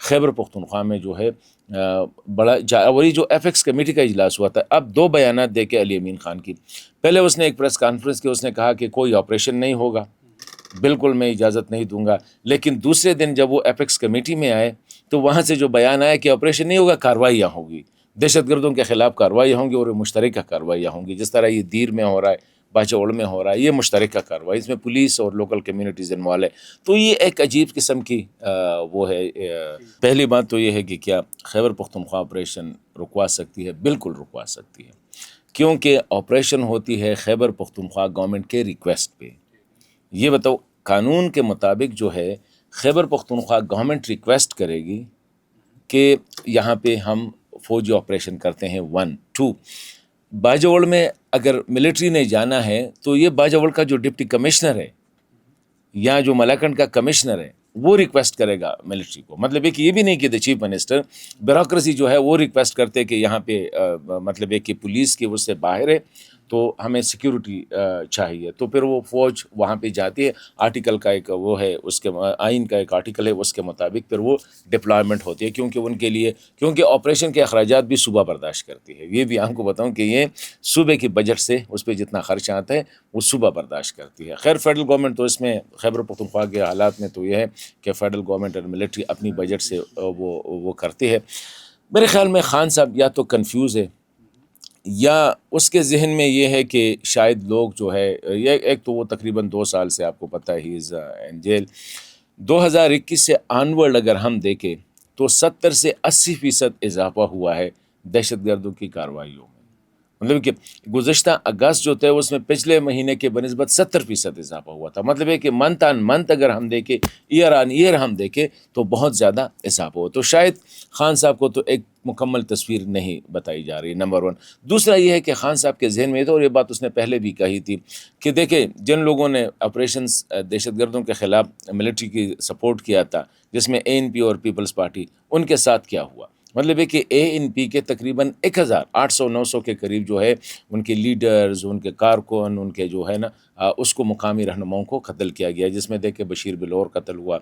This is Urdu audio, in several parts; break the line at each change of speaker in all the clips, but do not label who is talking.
خیبر پختونخوا میں جو ہے بڑا اور یہ جو ایف ایکس کمیٹی کا اجلاس ہوا تھا، اب دو بیانات دے کے علی امین خان کی. پہلے اس نے ایک پریس کانفرنس کی، اس نے کہا کہ کوئی آپریشن نہیں ہوگا، بالکل میں اجازت نہیں دوں گا. لیکن دوسرے دن جب وہ ایف ایکس کمیٹی میں آئے تو وہاں سے جو بیان آیا کہ آپریشن نہیں ہوگا، کارروائیاں ہوں گی، دہشت گردوں کے خلاف کارروائیاں ہوں گی اور مشترکہ کارروائیاں ہوں گی. جس طرح یہ دیر میں ہو رہا ہے، باجوڑ میں ہو رہا ہے، یہ مشترکہ کارروائی، اس میں پولیس اور لوکل کمیونٹیز انوالو ہے. تو یہ ایک عجیب قسم کی وہ ہے. پہلی بات تو یہ ہے کہ کیا خیبر پختونخوا آپریشن رکوا سکتی ہے؟ بالکل رکوا سکتی ہے، کیونکہ آپریشن ہوتی ہے خیبر پختونخوا گورنمنٹ کے ریکویسٹ پہ. یہ بتاؤ، قانون کے مطابق جو ہے خیبر پختونخوا گورنمنٹ ریکویسٹ کرے گی کہ یہاں پہ ہم فوجی آپریشن کرتے ہیں. 1 2 باجوڑ میں اگر ملٹری نے جانا ہے تو یہ باجوڑ کا جو ڈپٹی کمشنر ہے یا جو ملاکنڈ کا کمشنر ہے وہ ریکویسٹ کرے گا ملٹری کو. مطلب ہے کہ یہ بھی نہیں کہ چیف منسٹر، بیوروکریسی جو ہے وہ ریکویسٹ کرتے کہ یہاں پہ مطلب ہے کہ پولیس کی اس سے باہر ہے تو ہمیں سیکیورٹی چاہیے، تو پھر وہ فوج وہاں پہ جاتی ہے. آرٹیکل کا ایک وہ ہے، اس کے آئین کا ایک آرٹیکل ہے، اس کے مطابق پھر وہ ڈپلائمنٹ ہوتی ہے، کیونکہ ان کے لیے، کیونکہ آپریشن کے اخراجات بھی صوبہ برداشت کرتی ہے. یہ بھی آپ کو بتاؤں کہ یہ صوبے کی بجٹ سے اس پہ جتنا خرچ آتا ہے وہ صوبہ برداشت کرتی ہے. خیر فیڈرل گورنمنٹ تو اس میں خیبر پختونخوا کے حالات میں تو یہ ہے کہ فیڈرل گورنمنٹ اور ملٹری اپنی بجٹ سے وہ کرتی ہے. میرے خیال میں خان صاحب یا تو کنفیوز ہے یا اس کے ذہن میں یہ ہے کہ شاید لوگ جو ہے، ایک تو وہ تقریباً 2 سال سے آپ کو پتہ ہے ہی از ان جیل. 2021 سے آنورڈ اگر ہم دیکھیں تو 70 سے 80% اضافہ ہوا ہے دہشت گردوں کی کارروائیوں میں. مطلب کہ گزشتہ اگست جو تھے اس میں پچھلے مہینے کے بنسبت 70% اضافہ ہوا تھا. مطلب ہے کہ منتھ آن منتھ اگر ہم دیکھیں، ایئر آن ایئر ہم دیکھیں تو بہت زیادہ اضافہ ہو. تو شاید خان صاحب کو تو ایک مکمل تصویر نہیں بتائی جا رہی، نمبر 1. دوسرا یہ ہے کہ خان صاحب کے ذہن میں تو، اور یہ بات اس نے پہلے بھی کہی تھی کہ دیکھیں جن لوگوں نے آپریشنز دہشت گردوں کے خلاف ملٹری کی سپورٹ کیا تھا، جس میں ANP اور پیپلز پارٹی، ان کے ساتھ کیا ہوا. مطلب ہے کہ ANP کے تقریباً 1800-900 کے قریب جو ہے ان کے لیڈرز، ان کے کارکن، ان کے جو ہے نا اس کو مقامی رہنماؤں کو قتل کیا گیا، جس میں دیکھیں بشیر بلور قتل ہوا،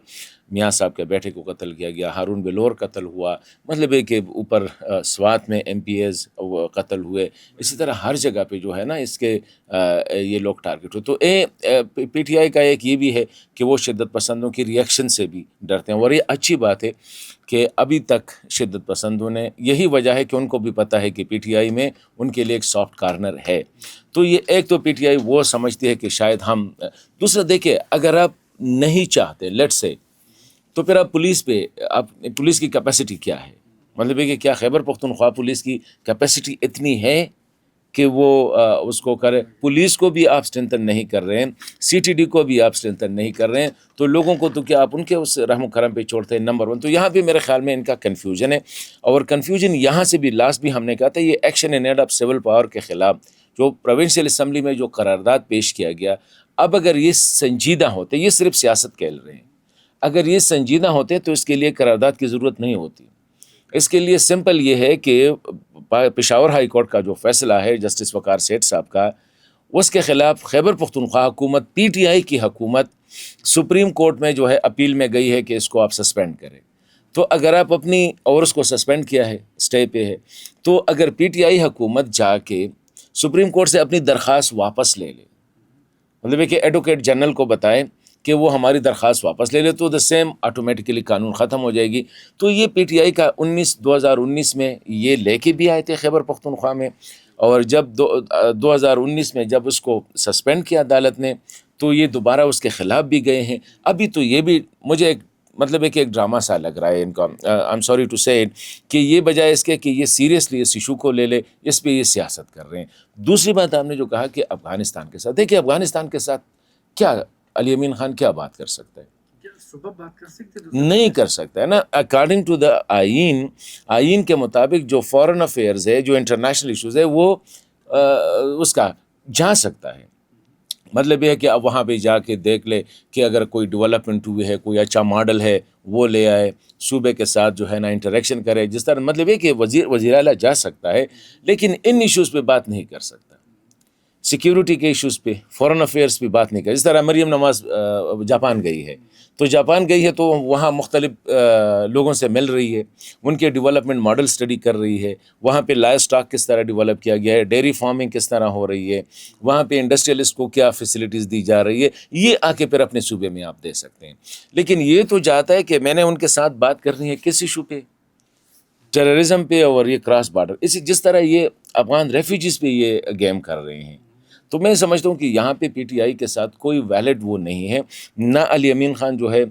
میاں صاحب کے بیٹے کو قتل کیا گیا، ہارون بلور قتل ہوا. مطلب ہے کہ اوپر سوات میں MPs قتل ہوئے. اسی طرح ہر جگہ پہ جو ہے نا اس کے یہ لوگ ٹارگٹ ہوئے. تو PTI کا ایک یہ بھی ہے کہ وہ شدت پسندوں کی ریئیکشن سے بھی ڈرتے ہیں، اور یہ اچھی بات ہے کہ ابھی تک شدت پسندوں نے، یہی وجہ ہے کہ ان کو بھی پتہ ہے کہ PTI میں ان کے لیے ایک سافٹ کارنر ہے. تو یہ ایک تو PTI وہ سمجھتی ہے کہ شاید ہم، دوسرا دیکھیں اگر آپ نہیں چاہتے لیٹ سے، تو پھر آپ پولیس پہ، آپ پولیس کی کیپیسٹی کیا ہے؟ مطلب ہے کہ کیا خیبر پختونخوا پولیس کی کیپیسٹی اتنی ہے کہ وہ اس کو کرے؟ پولیس کو بھی آپ اسٹرینتھن نہیں کر رہے ہیں، CTD کو بھی آپ اسٹرینتھن نہیں کر رہے ہیں، تو لوگوں کو تو کیا آپ ان کے اس رحم و کرم پہ چھوڑتے ہیں؟ نمبر 1. تو یہاں پہ میرے خیال میں ان کا کنفیوژن ہے، اور کنفیوژن یہاں سے بھی لاسٹ بھی ہم نے کہا تھا، یہ action in aid of civil power کے خلاف جو پروونشل اسمبلی میں جو قرارداد پیش کیا گیا، اب اگر یہ سنجیدہ ہوتے، یہ صرف سیاست کھیل رہے ہیں، اگر یہ سنجیدہ ہوتے تو اس کے لیے قرارداد کی ضرورت نہیں ہوتی. اس کے لیے سمپل یہ ہے کہ پشاور ہائی کورٹ کا جو فیصلہ ہے جسٹس وقار سیٹھ صاحب کا، اس کے خلاف خیبر پختونخوا حکومت، PTI کی حکومت سپریم کورٹ میں جو ہے اپیل میں گئی ہے کہ اس کو آپ سسپینڈ کریں. تو اگر آپ اپنی، اور اس کو سسپینڈ کیا ہے، اسٹے پہ ہے، تو اگر PTI حکومت جا کے سپریم کورٹ سے اپنی درخواست واپس لے لے، مطلب ہے کہ ایڈوکیٹ جنرل کو بتائیں کہ وہ ہماری درخواست واپس لے لے، تو دا سیم آٹومیٹیکلی قانون ختم ہو جائے گی. تو یہ PTI کا 2019 میں یہ لے کے بھی آئے تھے خیبر پختونخوا میں، اور جب 2019 میں جب اس کو سسپینڈ کیا عدالت نے، تو یہ دوبارہ اس کے خلاف بھی گئے ہیں. ابھی تو یہ بھی مجھے ایک مطلب ہے کہ ایک ڈرامہ سا لگ رہا ہے ان کا. آئی ایم سوری ٹو سے اٹ کہ یہ بجائے اس کے کہ یہ سیریسلی اس ایشو کو لے لے، اس پہ یہ سیاست کر رہے ہیں. دوسری بات آپ نے جو کہا کہ افغانستان کے ساتھ، دیکھیں افغانستان کے ساتھ کیا علی امین خان کیا بات کر سکتا ہے؟ نہیں کر سکتا ہے نا. اکارڈنگ ٹو دا آئین کے مطابق جو فورن افیئرز ہے، جو انٹرنیشنل ایشوز ہے، وہ اس کا جا سکتا ہے. مطلب یہ ہے کہ اب وہاں پہ جا کے دیکھ لے کہ اگر کوئی ڈیولپمنٹ ہوئی ہے، کوئی اچھا ماڈل ہے، وہ لے آئے، صوبے کے ساتھ جو ہے نا انٹریکشن کرے. جس طرح مطلب یہ کہ وزیر اعلیٰ جا سکتا ہے، لیکن ان ایشوز پہ بات نہیں کر سکتا. سیکیورٹی کے ایشوز پہ، فورن افیئرس پہ بات نہیں کر. جس طرح مریم نواز جاپان گئی ہے، تو جاپان گئی ہے تو وہاں مختلف لوگوں سے مل رہی ہے، ان کے ڈیولپمنٹ ماڈل اسٹڈی کر رہی ہے، وہاں پہ لائف اسٹاک کس طرح ڈیولپ کیا گیا ہے، ڈیری فارمنگ کس طرح ہو رہی ہے، وہاں پہ انڈسٹریلسٹ کو کیا فیسلٹیز دی جا رہی ہے، یہ آ کے پھر اپنے صوبے میں آپ دے سکتے ہیں. لیکن یہ تو جاتا ہے کہ میں نے ان کے ساتھ بات کرنی ہے کس ایشو پہ، ٹیررزم پہ اور یہ کراس بارڈر. جس طرح یہ افغان ریفیوجیز پہ یہ گیم کر رہے ہیں، تو میں سمجھتا ہوں کہ یہاں پہ پی ٹی آئی کے ساتھ کوئی ویلڈ وہ نہیں ہے. نہ علی امین خان جو ہے،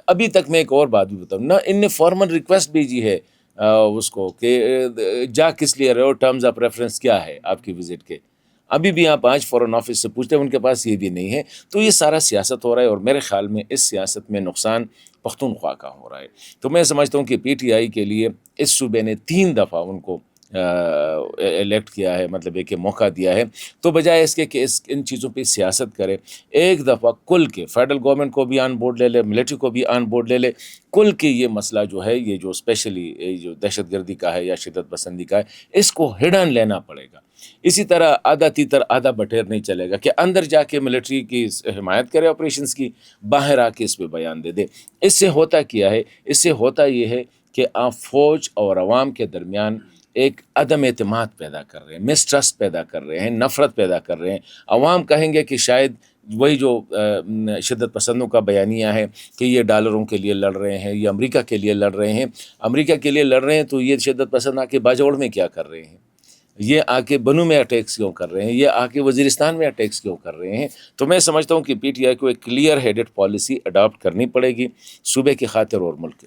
ابھی تک میں ایک اور بات بھی بتاؤں، نہ ان نے فارمل ریکویسٹ بھیجی ہے اس کو کہ جا کس لیے رہے ہو، ٹرمز آف ریفرنس کیا ہے آپ کی وزٹ کے. ابھی بھی آپ آج فورن آفس سے پوچھتے ہیں، ان کے پاس یہ بھی نہیں ہے. تو یہ سارا سیاست ہو رہا ہے، اور میرے خیال میں اس سیاست میں نقصان پختونخوا کا ہو رہا ہے. تو میں سمجھتا ہوں کہ پی ٹی آئی کے لیے اس صوبے نے 3 دفعہ ان کو الیکٹ کیا ہے، مطلب ایک موقع دیا ہے، تو بجائے اس کے کہ ان چیزوں پہ سیاست کرے، ایک دفعہ کل کے فیڈرل گورنمنٹ کو بھی آن بورڈ لے لے، ملٹری کو بھی آن بورڈ لے لے، کل کے یہ مسئلہ جو ہے، یہ جو اسپیشلی جو دہشت گردی کا ہے یا شدت پسندی کا ہے، اس کو ہڈن لینا پڑے گا. اسی طرح آدھا تیتر آدھا بٹیر نہیں چلے گا کہ اندر جا کے ملٹری کی حمایت کرے آپریشنز کی، باہر آ کے اس پہ بیان دے دے. اس سے ہوتا کیا ہے؟ اس سے ہوتا یہ ہے کہ آپ فوج اور عوام کے درمیان ایک عدم اعتماد پیدا کر رہے ہیں، مسٹرسٹ پیدا کر رہے ہیں، نفرت پیدا کر رہے ہیں. عوام کہیں گے کہ شاید وہی جو شدت پسندوں کا بیانیہ ہے کہ یہ ڈالروں کے لیے لڑ رہے ہیں، یہ امریکہ کے لیے لڑ رہے ہیں. امریکہ کے لیے لڑ رہے ہیں تو یہ شدت پسند آ کے باجوڑ میں کیا کر رہے ہیں، یہ آ کے بنو میں اٹیکس کیوں کر رہے ہیں، یہ آ کے وزیرستان میں اٹیکس کیوں کر رہے ہیں. تو میں سمجھتا ہوں کہ پی ٹی آئی کو ایک کلیئر ہیڈڈ پالیسی اڈاپٹ کرنی پڑے گی، صوبے کی خاطر اور ملک کی خاطر.